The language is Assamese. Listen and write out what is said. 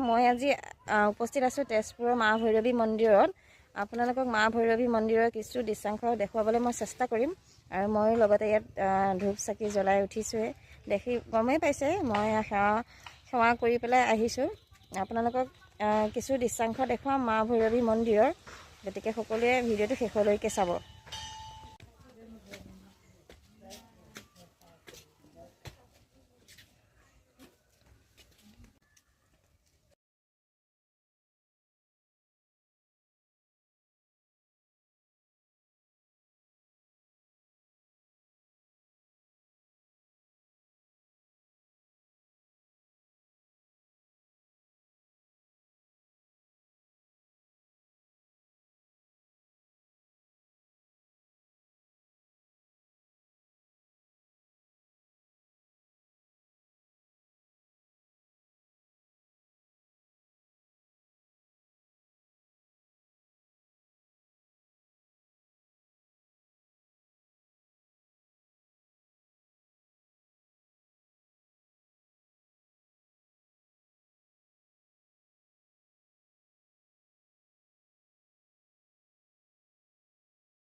মই আজি উপস্থিত আছোঁ তেজপুৰৰ মা ভৈৰৱী মন্দিৰত। আপোনালোকক মা ভৈৰৱী মন্দিৰৰ কিছু দৃশ্যাংশ দেখুৱাবলৈ মই চেষ্টা কৰিম। আৰু মই লগতে ইয়াত ধূপ চাকি জ্বলাই উঠিছোঁহে, দেখি গমেই পাইছে মই সেৱা কৰি পেলাই আহিছোঁ। আপোনালোকক কিছু দৃশ্যাংশ দেখুৱাম মা ভৈৰৱী মন্দিৰৰ, গতিকে সকলোৱে ভিডিঅ'টো শেষলৈকে চাব।